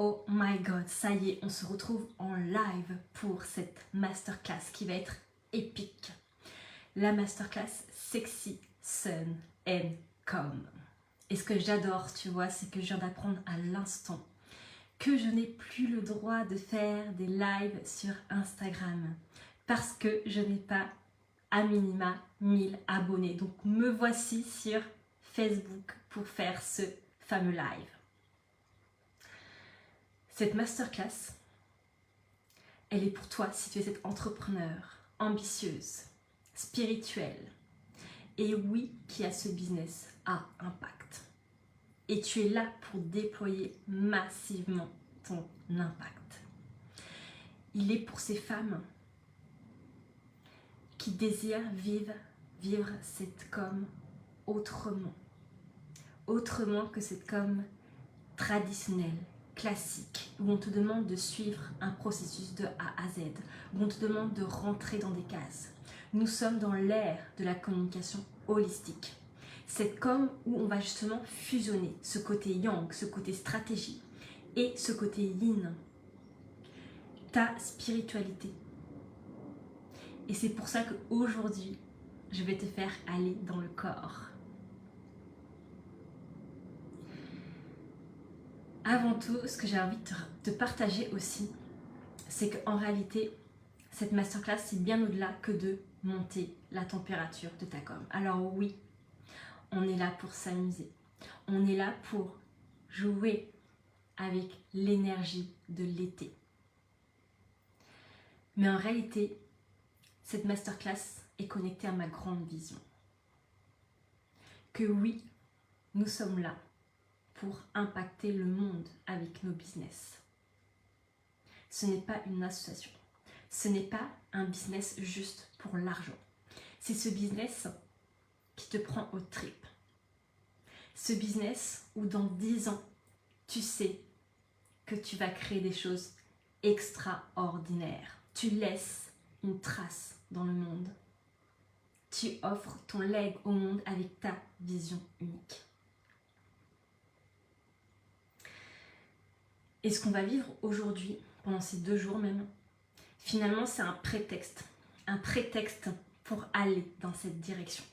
Oh my god, ça y est, on se retrouve en live pour cette masterclass qui va être épique. La masterclass Sexy, Sun and Calm. Et ce que j'adore, tu vois, c'est que je viens d'apprendre à l'instant que je n'ai plus le droit de faire des lives sur Instagram parce que je n'ai pas à minima 1000 abonnés. Donc me voici sur Facebook pour faire ce fameux live. Cette masterclass, elle est pour toi si tu es cette entrepreneur ambitieuse, spirituelle et oui, qui a ce business à impact. Et tu es là pour déployer massivement ton impact. Il est pour ces femmes qui désirent vivre cette com autrement. Autrement que cette com traditionnelle, classique, où on te demande de suivre un processus de A à Z, où on te demande de rentrer dans des cases. Nous sommes dans l'ère de la communication holistique. C'est comme où on va justement fusionner ce côté yang, ce côté stratégie et ce côté yin, ta spiritualité. Et c'est pour ça qu'aujourd'hui, je vais te faire aller dans le corps. Avant tout, ce que j'ai envie de te partager aussi, c'est qu'en réalité, cette masterclass, c'est bien au-delà que de monter la température de ta com. Alors oui, on est là pour s'amuser. On est là pour jouer avec l'énergie de l'été. Mais en réalité, cette masterclass est connectée à ma grande vision. Que oui, nous sommes là pour impacter le monde avec nos business. Ce n'est pas une association. Ce n'est pas un business juste pour l'argent. C'est ce business qui te prend aux tripes. Ce business où dans 10 ans, tu sais que tu vas créer des choses extraordinaires. Tu laisses une trace dans le monde. Tu offres ton leg au monde avec ta vision unique. Et ce qu'on va vivre aujourd'hui, pendant ces 2 jours même, finalement c'est un prétexte pour aller dans cette direction.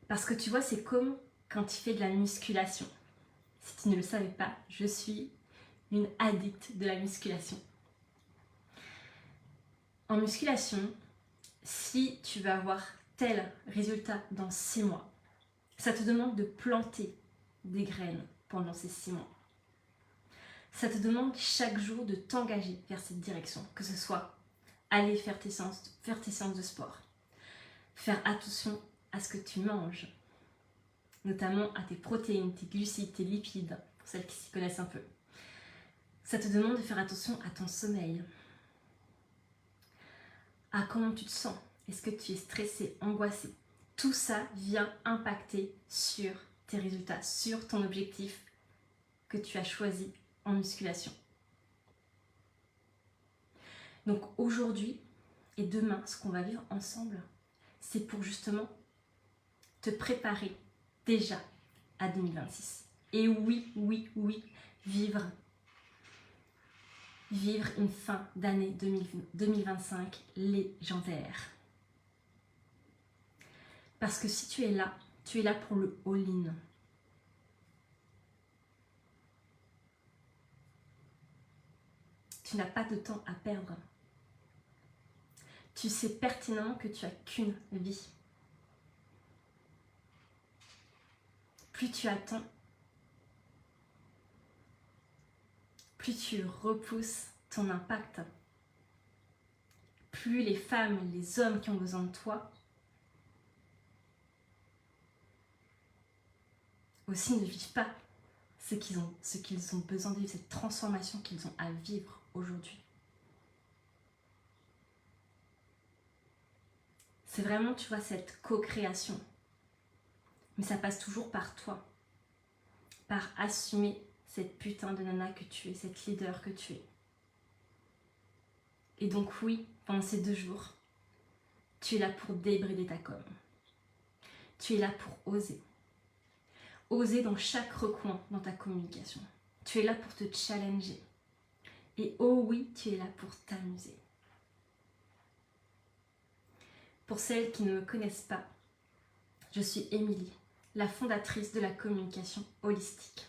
Parce que tu vois, c'est comme quand tu fais de la musculation. Si tu ne le savais pas, je suis une addict de la musculation. En musculation, si tu veux avoir tel résultat dans 6 mois, ça te demande de planter des graines pendant ces 6 mois. Ça te demande chaque jour de t'engager vers cette direction, que ce soit aller faire tes séances de sport, faire attention à ce que tu manges, notamment à tes protéines, tes glucides, tes lipides, pour celles qui s'y connaissent un peu. Ça te demande de faire attention à ton sommeil, à comment tu te sens. Est-ce que tu es stressé, angoissé? Tout ça vient impacter sur tes résultats, sur ton objectif que tu as choisi en musculation. Donc aujourd'hui et demain, ce qu'on va vivre ensemble, c'est pour justement te préparer déjà à 2026. Et oui, vivre une fin d'année 2025 légendaire. Parce que si tu es là pour le all-in. Tu n'as pas de temps à perdre. Tu sais pertinemment que tu n'as qu'une vie. Plus tu attends, plus tu repousses ton impact, plus les femmes, les hommes qui ont besoin de toi aussi ne vivent pas ce qu'ils ont besoin de vivre, cette transformation qu'ils ont à vivre aujourd'hui. C'est vraiment, tu vois, cette co-création. Mais ça passe toujours par toi. Par assumer cette putain de nana que tu es, cette leader que tu es. Et donc oui, pendant ces 2 jours, tu es là pour débrider ta com. Tu es là pour oser. Oser dans chaque recoin dans ta communication. Tu es là pour te challenger. Et oh oui, tu es là pour t'amuser. Pour celles qui ne me connaissent pas, je suis Émilie, la fondatrice de la communication holistique.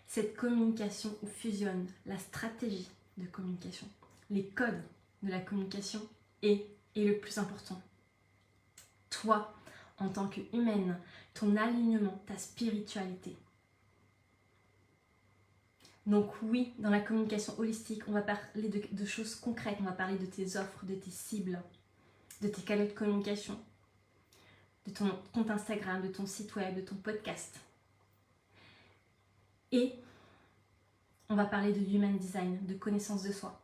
Cette communication où fusionne la stratégie de communication, les codes de la communication et le plus important, toi en tant qu'humaine, ton alignement, ta spiritualité. Donc oui, dans la communication holistique, on va parler de choses concrètes, on va parler de tes offres, de tes cibles, de tes canaux de communication, de ton compte Instagram, de ton site web, de ton podcast. Et on va parler de human design, de connaissance de soi.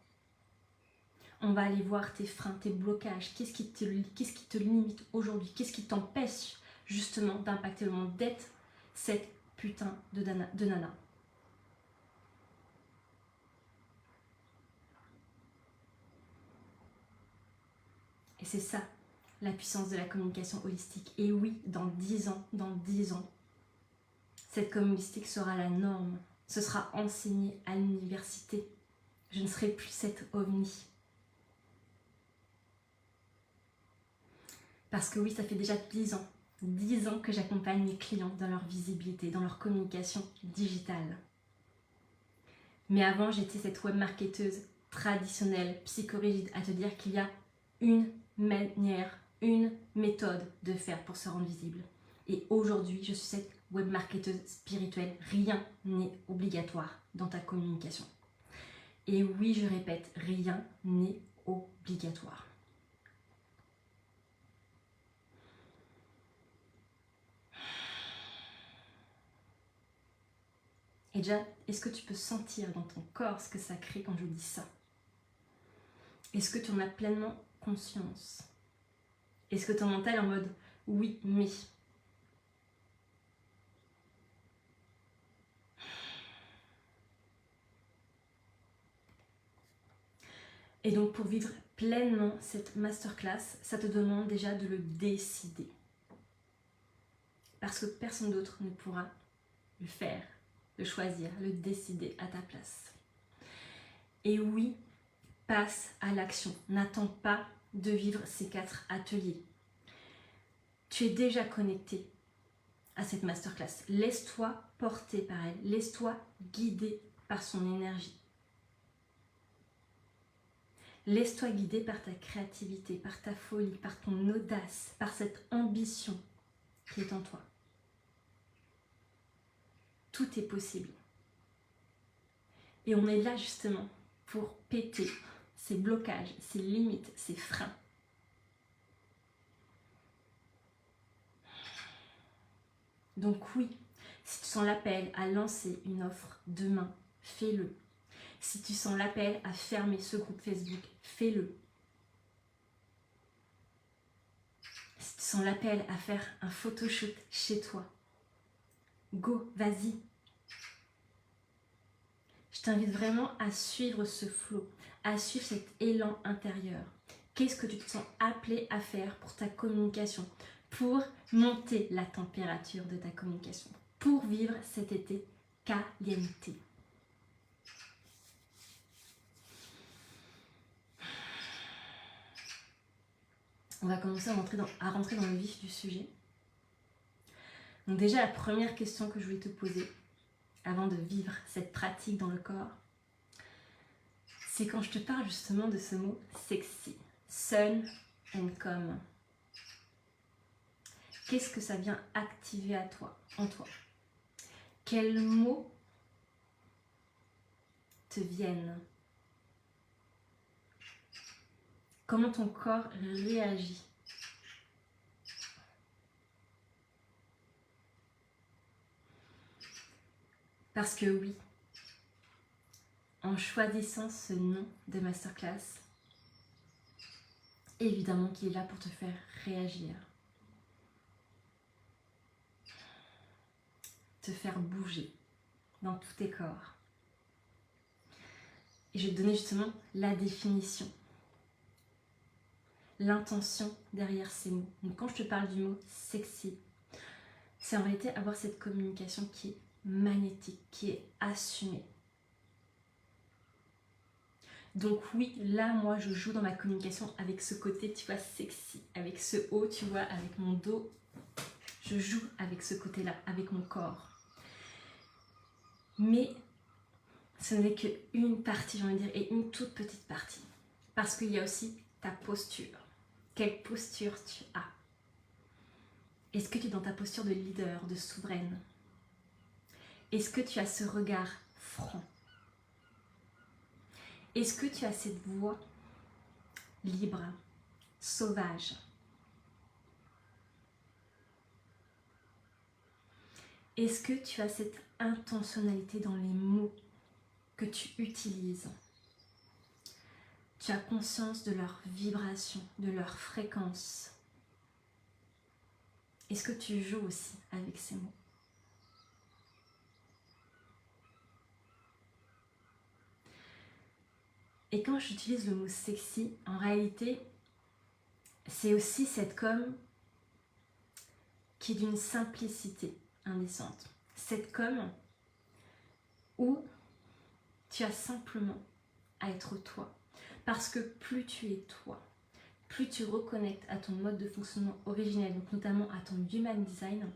On va aller voir tes freins, tes blocages, qu'est-ce qui te limite aujourd'hui, qu'est-ce qui t'empêche justement d'impacter le monde, d'être cette putain de nana. Et c'est ça, la puissance de la communication holistique. Et oui, dans 10 ans, cette communication holistique sera la norme. Ce sera enseigné à l'université. Je ne serai plus cette ovni. Parce que oui, ça fait déjà 10 ans que j'accompagne mes clients dans leur visibilité, dans leur communication digitale. Mais avant, j'étais cette webmarketeuse traditionnelle, psychorigide, à te dire qu'il y a une manière, une méthode de faire pour se rendre visible. Et aujourd'hui, je suis cette webmarketeuse spirituelle. Rien n'est obligatoire dans ta communication. Et oui, je répète, rien n'est obligatoire. Et déjà, est-ce que tu peux sentir dans ton corps ce que ça crée quand je dis ça? Est-ce que tu en as pleinement conscience? Est-ce que ton mental est en mode oui, mais... Et donc pour vivre pleinement cette masterclass, ça te demande déjà de le décider. Parce que personne d'autre ne pourra le faire, le choisir, le décider à ta place. Et oui, passe à l'action. N'attends pas de vivre ces 4 ateliers. Tu es déjà connecté à cette masterclass. Laisse-toi porter par elle. Laisse-toi guider par son énergie. Laisse-toi guider par ta créativité, par ta folie, par ton audace, par cette ambition qui est en toi. Tout est possible. Et on est là justement pour péter ces blocages, ces limites, ces freins. Donc oui, si tu sens l'appel à lancer une offre demain, fais-le. Si tu sens l'appel à fermer ce groupe Facebook, fais-le. Si tu sens l'appel à faire un photoshoot chez toi, go, vas-y. Je t'invite vraiment à suivre ce flow, à suivre cet élan intérieur. Qu'est-ce que tu te sens appelé à faire pour ta communication, pour monter la température de ta communication, pour vivre cet été caliente. On va commencer à rentrer dans le vif du sujet. Donc déjà, la première question que je voulais te poser, avant de vivre cette pratique dans le corps, c'est quand je te parle justement de ce mot sexy, sun and calm. Qu'est-ce que ça vient activer en toi? Quels mots te viennent? Comment ton corps réagit? Parce que oui, en choisissant ce nom de masterclass, évidemment qu'il est là pour te faire réagir, te faire bouger dans tous tes corps. Et je vais te donner justement la définition, l'intention derrière ces mots. Donc quand je te parle du mot sexy, c'est en réalité avoir cette communication qui est magnétique, qui est assumé. Donc oui, là, moi, je joue dans ma communication avec ce côté, tu vois, sexy, avec ce haut, tu vois, avec mon dos. Je joue avec ce côté-là, avec mon corps. Mais ce n'est qu'une partie, j'ai envie de dire, et une toute petite partie. Parce qu'il y a aussi ta posture. Quelle posture tu as? Est-ce que tu es dans ta posture de leader, de souveraine? Est-ce que tu as ce regard franc? Est-ce que tu as cette voix libre, sauvage? Est-ce que tu as cette intentionnalité dans les mots que tu utilises? Tu as conscience de leur vibration, de leur fréquence? Est-ce que tu joues aussi avec ces mots? Et quand j'utilise le mot sexy, en réalité, c'est aussi cette com qui est d'une simplicité indécente. Cette com où tu as simplement à être toi. Parce que plus tu es toi, plus tu reconnectes à ton mode de fonctionnement originel, donc notamment à ton human design,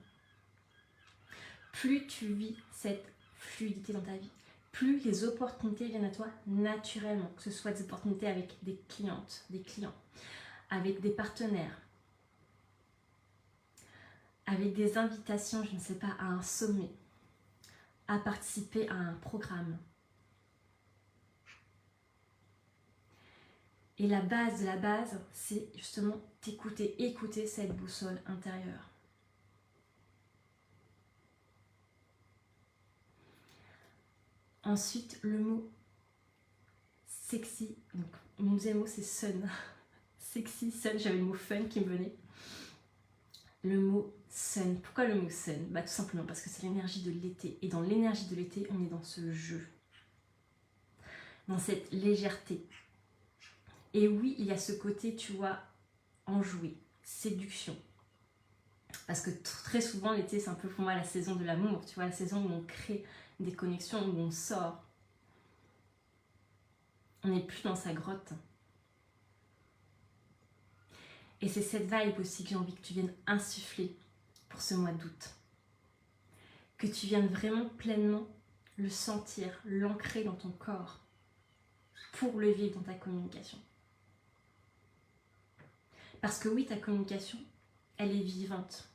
plus tu vis cette fluidité dans ta vie, plus les opportunités viennent à toi naturellement, que ce soit des opportunités avec des clientes, des clients, avec des partenaires, avec des invitations, je ne sais pas, à un sommet, à participer à un programme. Et la base de la base, c'est justement t'écouter, écouter cette boussole intérieure. Ensuite, le mot sexy, donc mon deuxième mot c'est sun. Sexy, sun, j'avais le mot fun qui me venait. Le mot sun. Pourquoi le mot sun? Tout simplement parce que c'est l'énergie de l'été. Et dans l'énergie de l'été, on est dans ce jeu. Dans cette légèreté. Et oui, il y a ce côté, tu vois, enjoué, séduction. Parce que très souvent, l'été, c'est un peu pour moi la saison de l'amour. Tu vois, la saison où on crée des connexions, où on sort. On n'est plus dans sa grotte. Et c'est cette vibe aussi que j'ai envie que tu viennes insuffler pour ce mois d'août. Que tu viennes vraiment pleinement le sentir, l'ancrer dans ton corps pour le vivre dans ta communication. Parce que oui, ta communication, elle est vivante.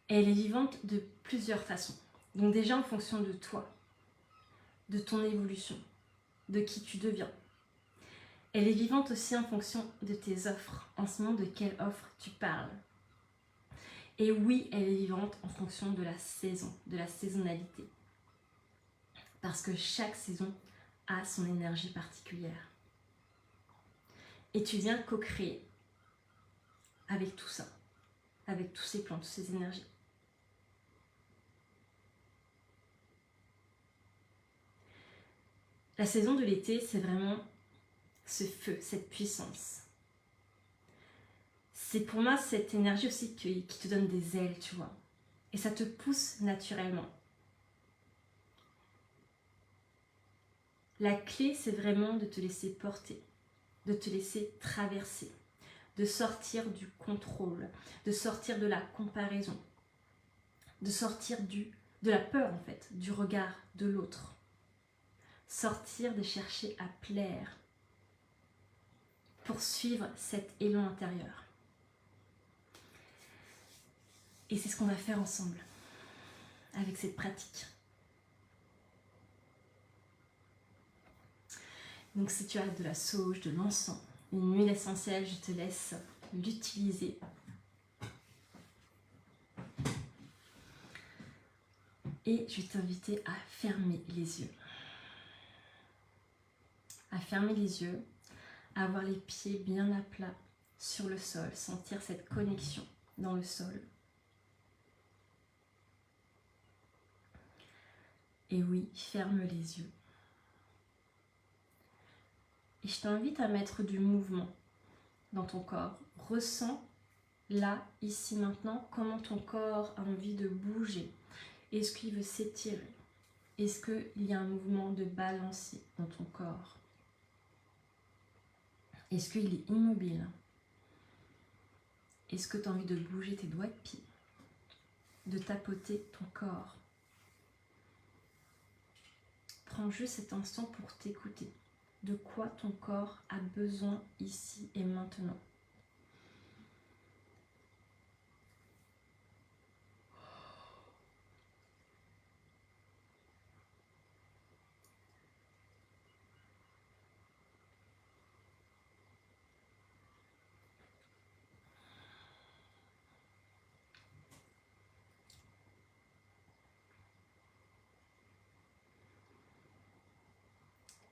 Elle est vivante de plusieurs façons. Donc déjà en fonction de toi, de ton évolution, de qui tu deviens. Elle est vivante aussi en fonction de tes offres. En ce moment, de quelle offre tu parles. Et oui, elle est vivante en fonction de la saison, de la saisonnalité. Parce que chaque saison a son énergie particulière. Et tu viens co-créer avec tout ça, avec tous ces plans, toutes ces énergies. La saison de l'été, c'est vraiment ce feu, cette puissance. C'est pour moi cette énergie aussi qui te donne des ailes, tu vois. Et ça te pousse naturellement. La clé, c'est vraiment de te laisser porter, de te laisser traverser, de sortir du contrôle, de sortir de la comparaison, de sortir de la peur en fait, du regard de l'autre. Sortir de chercher à plaire, pour suivre cet élan intérieur. Et c'est ce qu'on va faire ensemble, avec cette pratique. Donc si tu as de la sauge, de l'encens, une huile essentielle, je te laisse l'utiliser. Et je vais t'inviter à fermer les yeux. À fermer les yeux, à avoir les pieds bien à plat sur le sol, sentir cette connexion dans le sol. Et oui, ferme les yeux. Et je t'invite à mettre du mouvement dans ton corps. Ressens là, ici, maintenant, comment ton corps a envie de bouger. Est-ce qu'il veut s'étirer? Est-ce qu'il y a un mouvement de balancier dans ton corps? Est-ce qu'il est immobile? Est-ce que tu as envie de bouger tes doigts de pied? De tapoter ton corps? Prends juste cet instant pour t'écouter. De quoi ton corps a besoin ici et maintenant?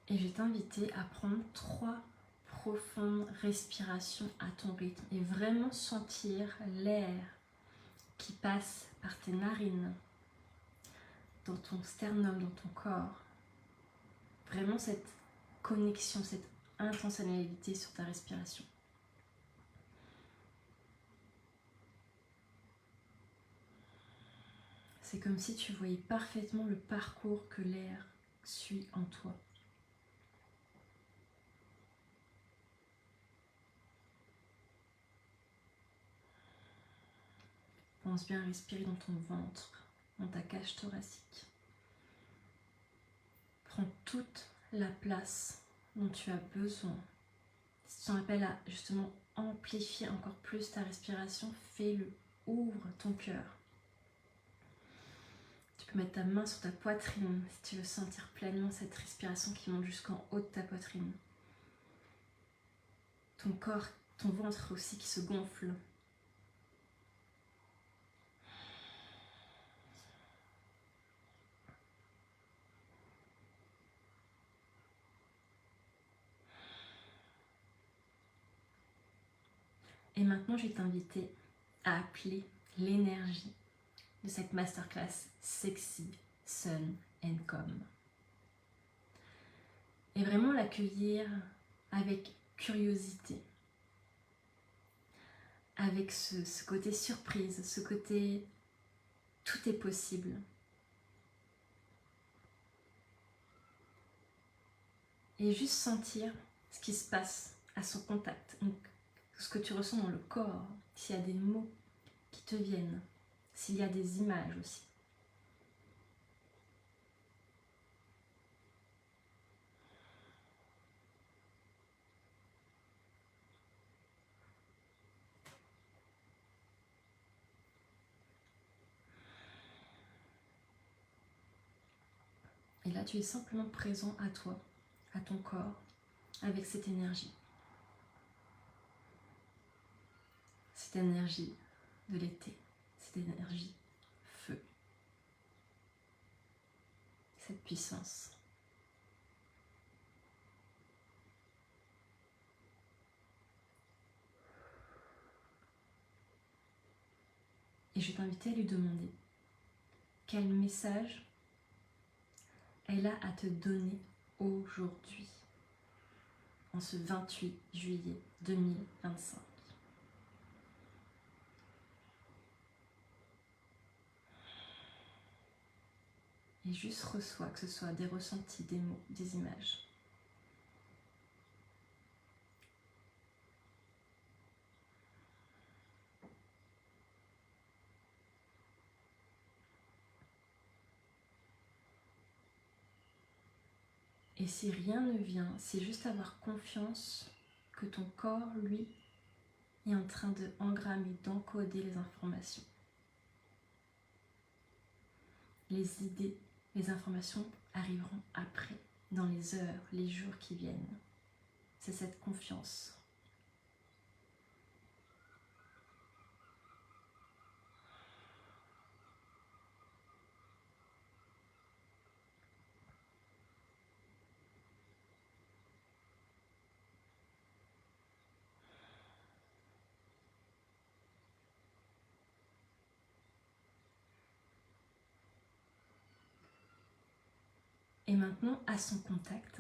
Et je vais t'inviter à prendre 3 profondes respirations à ton rythme et vraiment sentir l'air qui passe par tes narines, dans ton sternum, dans ton corps. Vraiment cette connexion, cette intentionnalité sur ta respiration. C'est comme si tu voyais parfaitement le parcours que l'air suit en toi. Pense bien à respirer dans ton ventre, dans ta cage thoracique. Prends toute la place dont tu as besoin. Si tu t'en appelles à justement amplifier encore plus ta respiration, fais-le. Ouvre ton cœur. Tu peux mettre ta main sur ta poitrine si tu veux sentir pleinement cette respiration qui monte jusqu'en haut de ta poitrine. Ton corps, ton ventre aussi qui se gonfle. Et maintenant, je vais t'inviter à appeler l'énergie de cette masterclass Sexy, Sun and Calm. Et vraiment l'accueillir avec curiosité, avec ce côté surprise, ce côté tout est possible. Et juste sentir ce qui se passe à son contact. Donc, ce que tu ressens dans le corps, s'il y a des mots qui te viennent, s'il y a des images aussi. Et là, tu es simplement présent à toi, à ton corps, avec cette énergie. Cette énergie de l'été, cette énergie feu, cette puissance. Et je vais t'inviter à lui demander quel message elle a à te donner aujourd'hui, en ce 28 juillet 2025. Et juste reçois, que ce soit des ressentis, des mots, des images. Et si rien ne vient, c'est juste avoir confiance que ton corps, lui, est en train de engrammer, d'encoder les informations. Les idées, les informations arriveront après, dans les heures, les jours qui viennent. C'est cette confiance. Et maintenant, à son contact,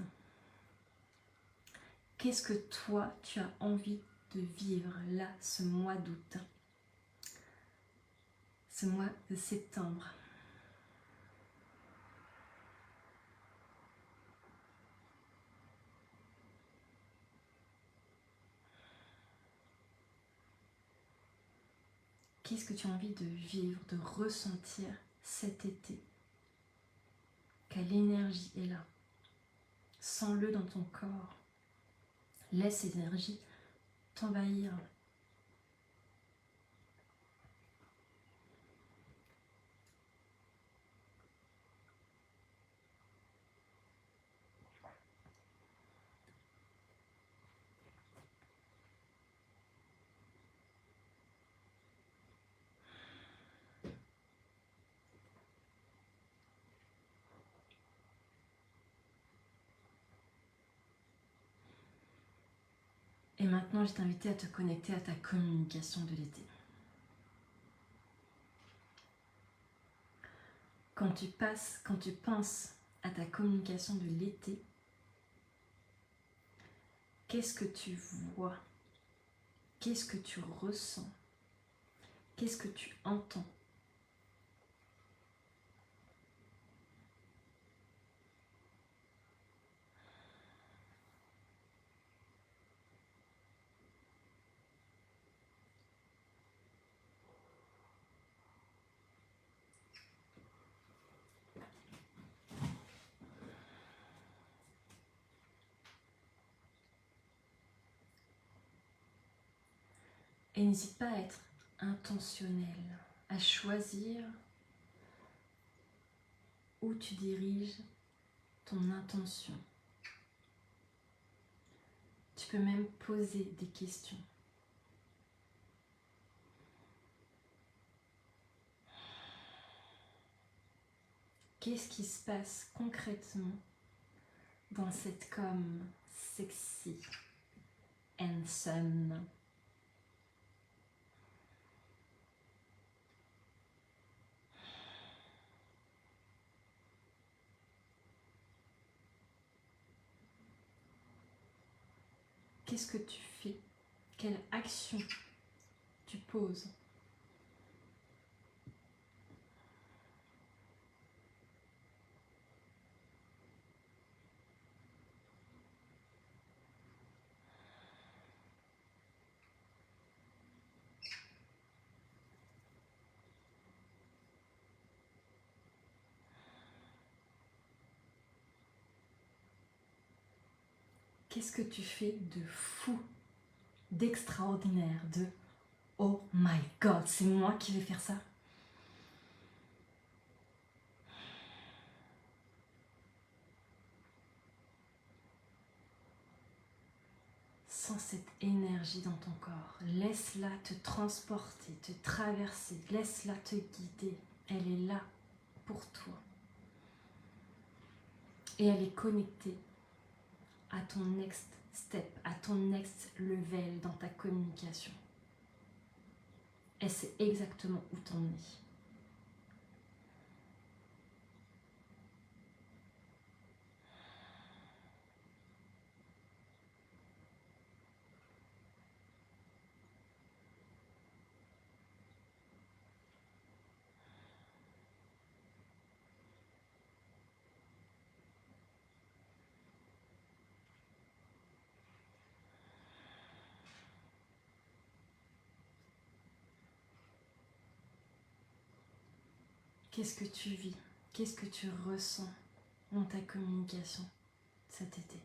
qu'est-ce que toi, tu as envie de vivre là, ce mois d'août? ce mois de septembre. Qu'est-ce que tu as envie de vivre, de ressentir cet été? Quelle énergie est là? Sens-le dans ton corps. Laisse ces énergies t'envahir. Et maintenant, je t'invite à te connecter à ta communication de l'été. Quand tu penses à ta communication de l'été, qu'est-ce que tu vois? Qu'est-ce que tu ressens? Qu'est-ce que tu entends? Et n'hésite pas à être intentionnel, à choisir où tu diriges ton intention. Tu peux même poser des questions. Qu'est-ce qui se passe concrètement dans cette comme sexy and sun? Qu'est-ce que tu fais? Quelle action tu poses? Qu'est-ce que tu fais de fou, d'extraordinaire, de oh my god, c'est moi qui vais faire ça? Sens cette énergie dans ton corps. Laisse-la te transporter, te traverser. Laisse-la te guider. Elle est là pour toi. Et elle est connectée à ton next step, à ton next level dans ta communication. Elle sait exactement où t'en es. Qu'est-ce que tu vis? Qu'est-ce que tu ressens dans ta communication cet été?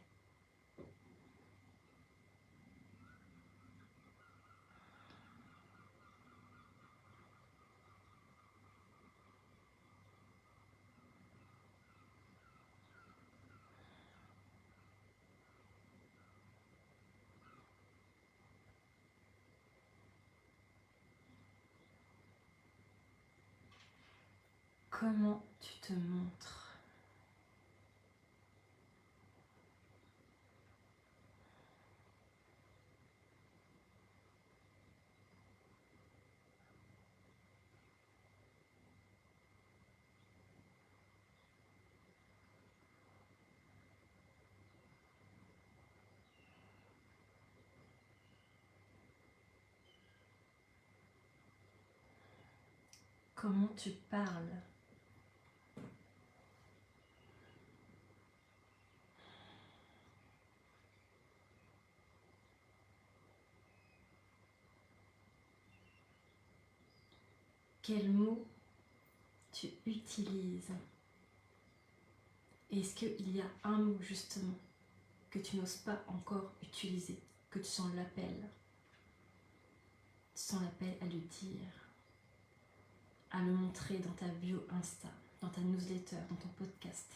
Comment tu te montres? comment tu parles. Quels mots tu utilises. Et est-ce qu'il y a un mot justement que tu n'oses pas encore utiliser, que tu sens l'appel à le dire, à le montrer dans ta bio Insta, dans ta newsletter, dans ton podcast.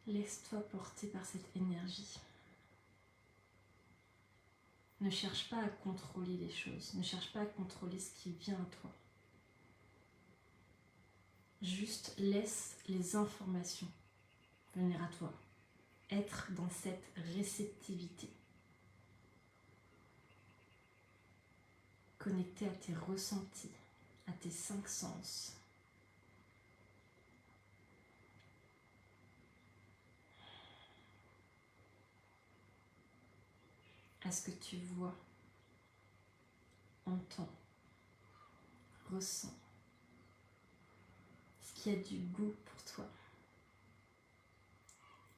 Laisse-toi porter par cette énergie. Ne cherche pas à contrôler les choses, ne cherche pas à contrôler ce qui vient à toi. Juste laisse les informations venir à toi. Être dans cette réceptivité. Connecté à tes ressentis, à tes 5 sens. À ce que tu vois, entends, ressens. Ce qui a du goût pour toi.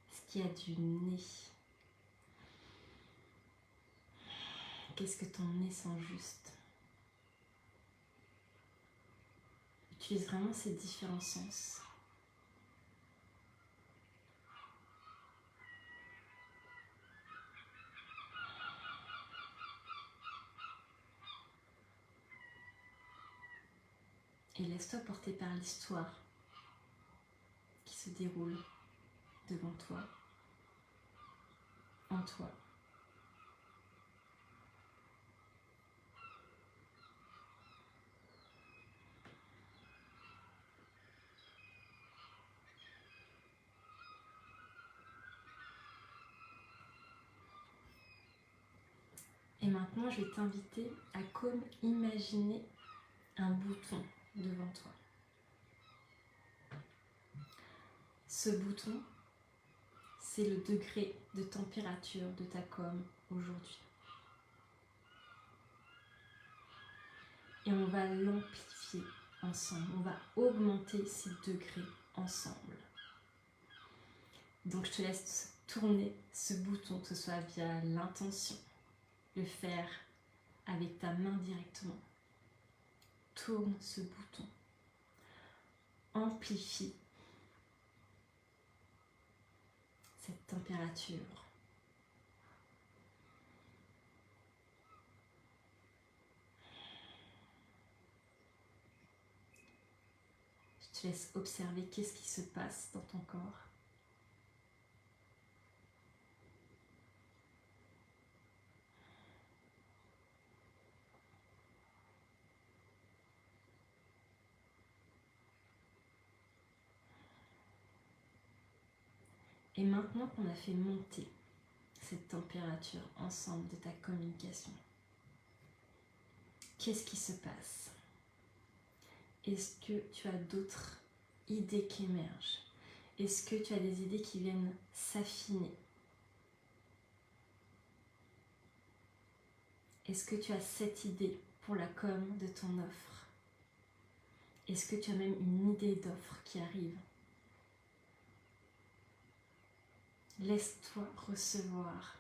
Ce qui a du nez. Qu'est-ce que ton nez sent juste? Utilise vraiment ces différents sens. Et laisse-toi porter par l'histoire qui se déroule devant toi, en toi. Et maintenant, je vais t'inviter à comme imaginer un bouton devant toi. Ce bouton, c'est le degré de température de ta com aujourd'hui. Et on va l'amplifier ensemble, on va augmenter ces degrés ensemble. Donc je te laisse tourner ce bouton, que ce soit via l'intention, le faire avec ta main directement. Tourne ce bouton, amplifie cette température. Je te laisse observer qu'est-ce qui se passe dans ton corps. Et maintenant qu'on a fait monter cette température ensemble de ta communication, qu'est-ce qui se passe? Est-ce que tu as d'autres idées qui émergent? Est-ce que tu as des idées qui viennent s'affiner? Est-ce que tu as cette idée pour la com de ton offre? Est-ce que tu as même une idée d'offre qui arrive? Laisse-toi recevoir.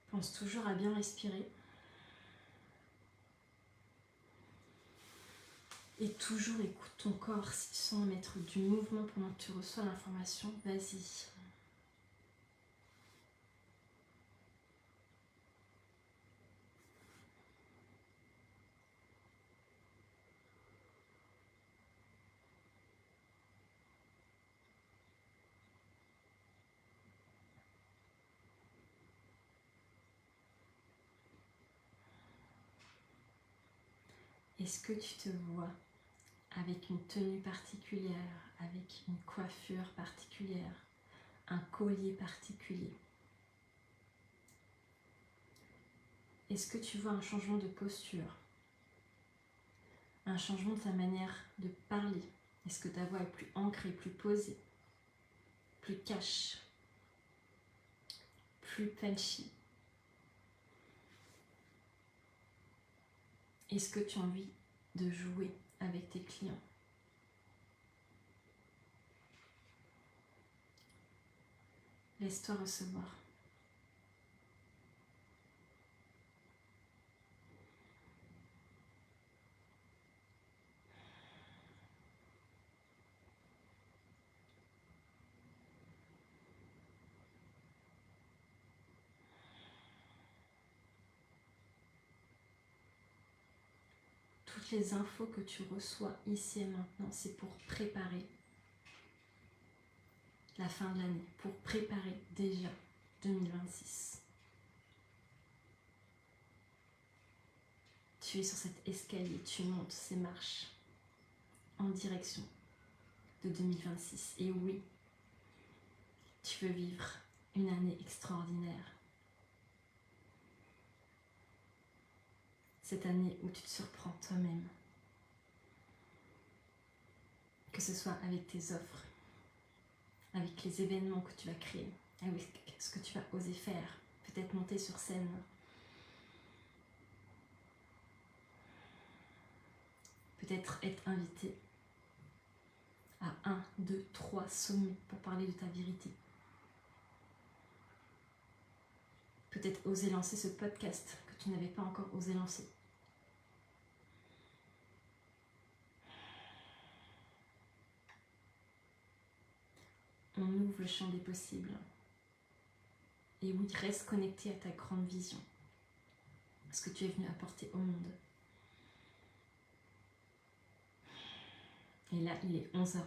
Pense toujours à bien respirer. Et toujours écoute ton corps. Si tu sens mettre du mouvement pendant que tu reçois l'information, vas-y. Est-ce que tu te vois avec une tenue particulière, avec une coiffure particulière, un collier particulier? Est-ce que tu vois un changement de posture? Un changement de ta manière de parler? Est-ce que ta voix est plus ancrée, plus posée, plus cash, plus punchy? Est-ce que tu as envie de jouer avec tes clients? Laisse-toi recevoir. Toutes les infos que tu reçois ici et maintenant, c'est pour préparer la fin de l'année, pour préparer déjà 2026. Tu es sur cet escalier, tu montes ces marches en direction de 2026. Et oui, tu veux vivre une année extraordinaire. Cette année où tu te surprends toi-même. Que ce soit avec tes offres, avec les événements que tu vas créer, avec ce que tu vas oser faire, peut-être monter sur scène. Peut-être être invité à 1, 2, 3 sommets pour parler de ta vérité. Peut-être oser lancer ce podcast que tu n'avais pas encore osé lancer. On ouvre le champ des possibles. Et oui, reste connecté à ta grande vision, à ce que tu es venu apporter au monde. Et là, il est 11h11.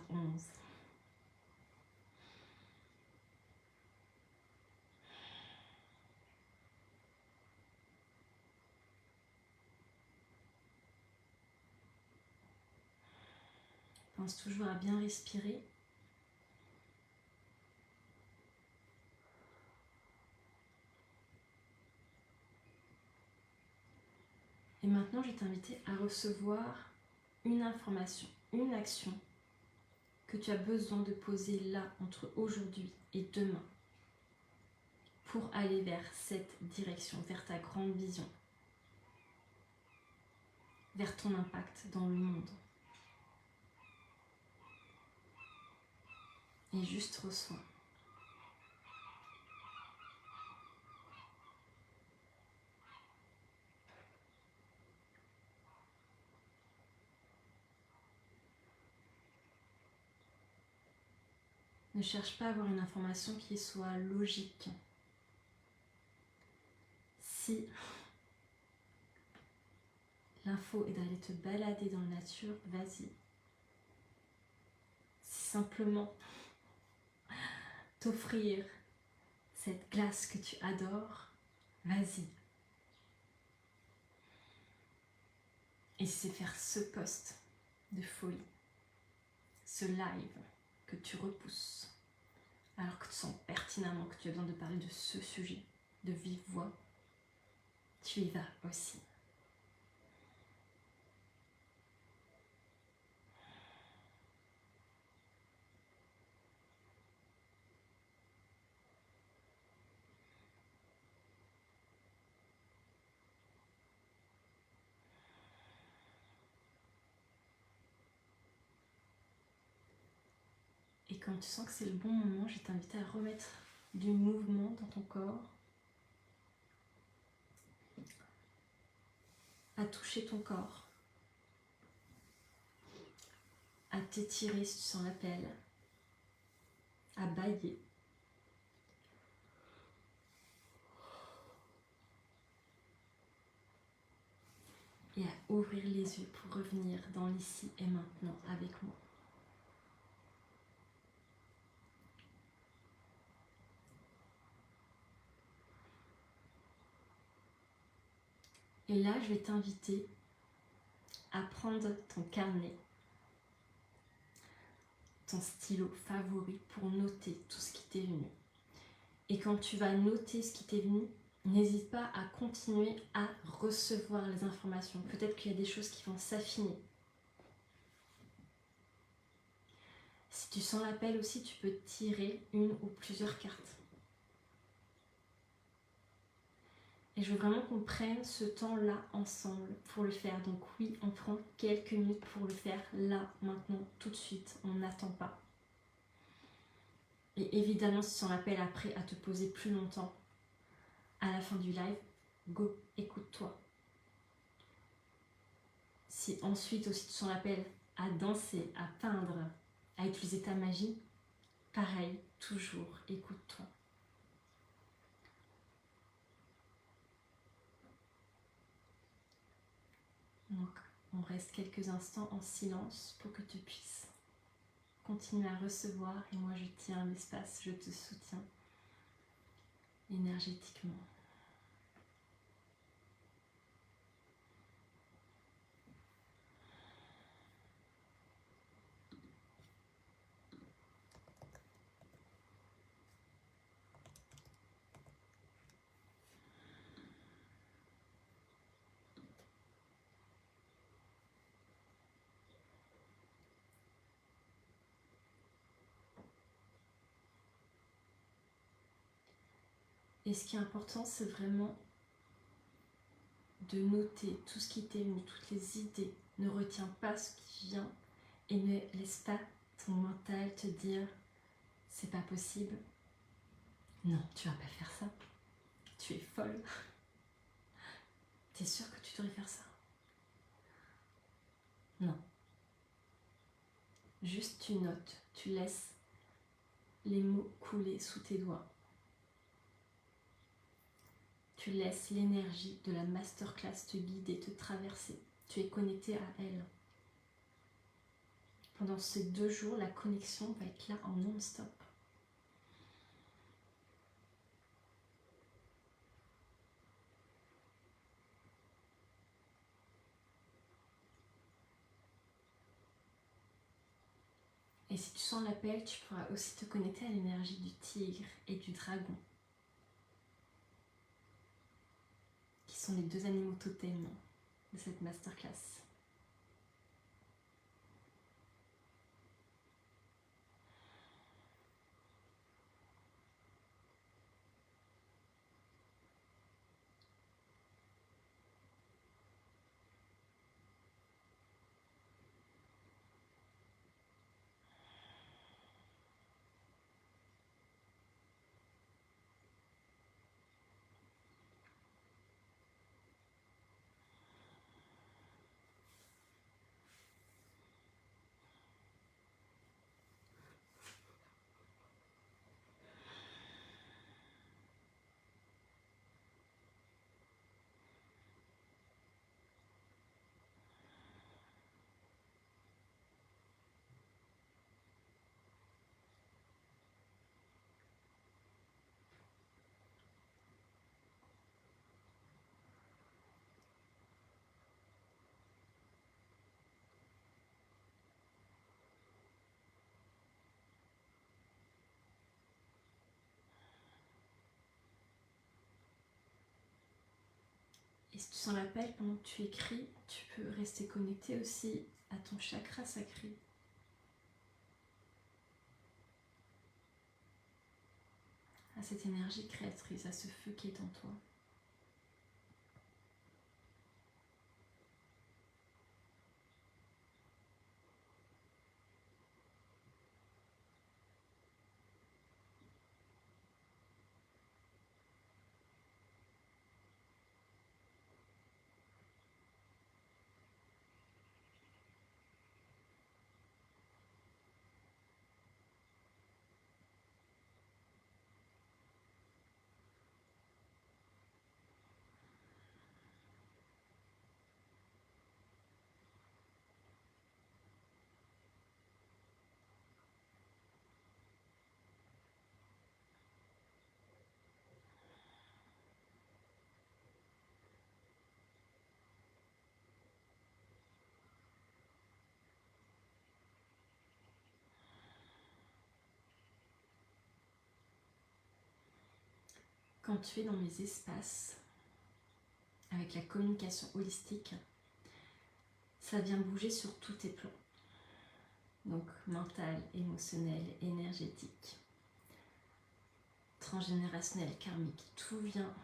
Pense toujours à bien respirer. Et maintenant, je vais t'inviter à recevoir une information, une action que tu as besoin de poser là, entre aujourd'hui et demain, pour aller vers cette direction, vers ta grande vision, vers ton impact dans le monde. Et juste reçois. Ne cherche pas à avoir une information qui soit logique. Si l'info est d'aller te balader dans la nature, vas-y. Si simplement t'offrir cette glace que tu adores, vas-y. Et si c'est faire ce post de folie, ce live que tu repousses, alors que tu sens pertinemment que tu as besoin de parler de ce sujet, de vive voix, tu y vas aussi. Et quand tu sens que c'est le bon moment, je vais t'inviter à remettre du mouvement dans ton corps, à toucher ton corps, à t'étirer si tu sens l'appel, à bâiller. Et à ouvrir les yeux pour revenir dans l'ici et maintenant avec moi. Et là, je vais t'inviter à prendre ton carnet, ton stylo favori pour noter tout ce qui t'est venu. Et quand tu vas noter ce qui t'est venu, n'hésite pas à continuer à recevoir les informations. Peut-être qu'il y a des choses qui vont s'affiner. Si tu sens l'appel aussi, tu peux tirer une ou plusieurs cartes. Et je veux vraiment qu'on prenne ce temps-là ensemble pour le faire. Donc oui, on prend quelques minutes pour le faire là, maintenant, tout de suite. On n'attend pas. Et évidemment, si tu sens l'appel après à te poser plus longtemps, à la fin du live, go, écoute-toi. Si ensuite aussi tu sens l'appel à danser, à peindre, à utiliser ta magie, pareil, toujours, écoute-toi. Donc, on reste quelques instants en silence pour que tu puisses continuer à recevoir. Et moi, je tiens l'espace, je te soutiens énergétiquement. Et ce qui est important, c'est vraiment de noter tout ce qui t'est venu, toutes les idées. Ne retiens pas ce qui vient et ne laisse pas ton mental te dire c'est pas possible. Non, tu vas pas faire ça. Tu es folle. T'es sûre que tu devrais faire ça? Non. Juste tu notes, tu laisses les mots couler sous tes doigts. Tu laisses l'énergie de la masterclass te guider, te traverser. Tu es connecté à elle. Pendant ces 2 jours, la connexion va être là en non-stop. Et si tu sens l'appel, tu pourras aussi te connecter à l'énergie du tigre et du dragon, qui sont les 2 animaux totems de cette masterclass. Et si tu sens l'appel pendant que tu écris, tu peux rester connecté aussi à ton chakra sacré. À cette énergie créatrice, à ce feu qui est en toi. quand tu es dans les espaces avec la communication holistique, ça vient bouger sur tous tes plans. Donc mental, émotionnel, énergétique, transgénérationnel, karmique, tout vient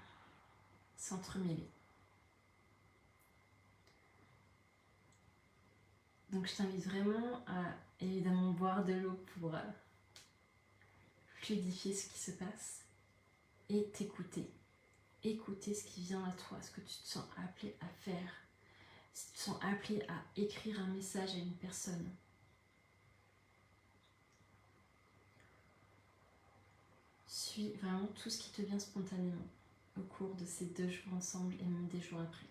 s'entremêler. Donc je t'invite vraiment à évidemment boire de l'eau pour fluidifier ce qui se passe et t'écouter. Écouter ce qui vient à toi, ce que tu te sens appelé à faire, si tu te sens appelé à écrire un message à une personne. Suis vraiment tout ce qui te vient spontanément au cours de ces 2 jours ensemble et même des jours après.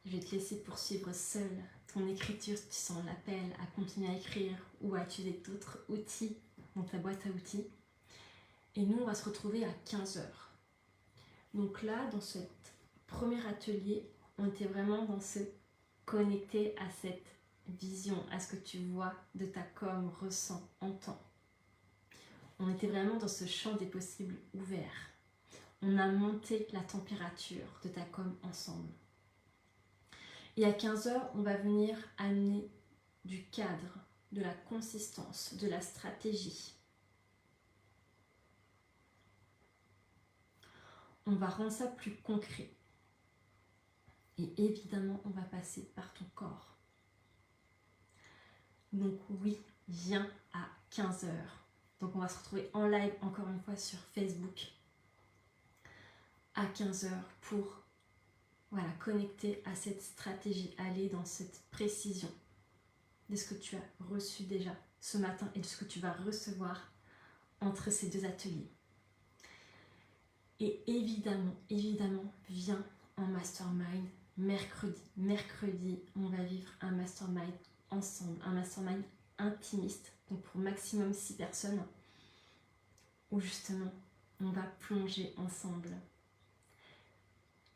Je vais te laisser poursuivre seul ton écriture si tu sens l'appel à continuer à écrire ou à utiliser d'autres outils dans ta boîte à outils. Et nous, on va se retrouver à 15h. Donc là, dans ce premier atelier, on était vraiment dans ce connecter à cette vision, à ce que tu vois de ta com, ressens, entends. On était vraiment dans ce champ des possibles ouvert. On a monté la température de ta com ensemble. Et à 15h, on va venir amener du cadre, de la consistance, de la stratégie. On va rendre ça plus concret. Et évidemment, on va passer par ton corps. Donc oui, viens à 15h. Donc on va se retrouver en live encore une fois sur Facebook à 15h pour connecter à cette stratégie, aller dans cette précision de ce que tu as reçu déjà ce matin et de ce que tu vas recevoir entre ces 2 ateliers. Et évidemment, viens en mastermind mercredi. Mercredi, on va vivre un mastermind ensemble, un mastermind intimiste, donc pour maximum 6 personnes, où justement, on va plonger ensemble.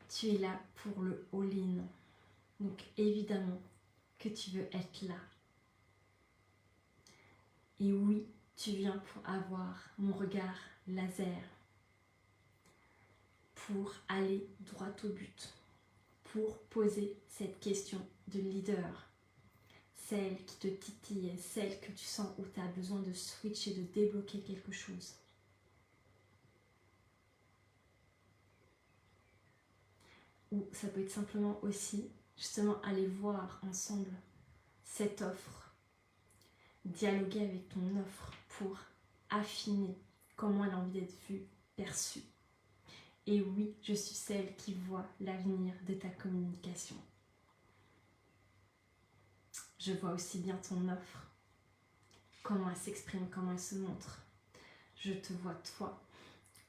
Tu es là pour le all-in, donc évidemment que tu veux être là. Et oui, tu viens pour avoir mon regard laser, pour aller droit au but, pour poser cette question de leader, celle qui te titille, celle que tu sens où tu as besoin de switcher, de débloquer quelque chose. Ou ça peut être simplement aussi, justement, aller voir ensemble cette offre, dialoguer avec ton offre pour affiner comment elle a envie d'être vue, perçue. Et oui, je suis celle qui voit l'avenir de ta communication. Je vois aussi bien ton offre, comment elle s'exprime, comment elle se montre. Je te vois toi,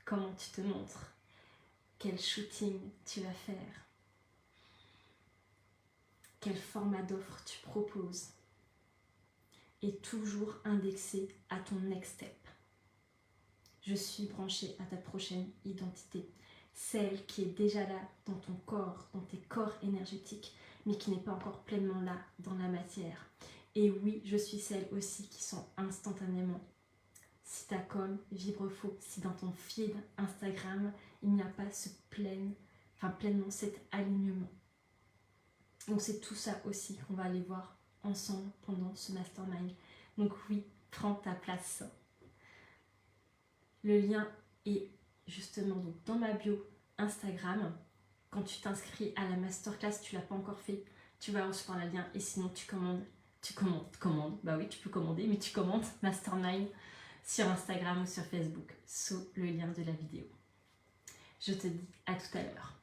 comment tu te montres, quel shooting tu vas faire, quel format d'offre tu proposes. Et toujours indexé à ton next step. Je suis branchée à ta prochaine identité, celle qui est déjà là dans ton corps, dans tes corps énergétiques, mais qui n'est pas encore pleinement là dans la matière. Et oui, je suis celle aussi qui sent instantanément si ta com vibre faux, si dans ton feed Instagram, il n'y a pas pleinement cet alignement. Donc c'est tout ça aussi qu'on va aller voir ensemble pendant ce mastermind. Donc oui, prends ta place. Le lien est justement donc dans ma bio Instagram. Quand tu t'inscris à la masterclass, tu ne l'as pas encore fait, tu vas recevoir le lien et sinon tu commandes. Bah oui, tu peux commander, mais tu commandes mastermind sur Instagram ou sur Facebook sous le lien de la vidéo. Je te dis à tout à l'heure.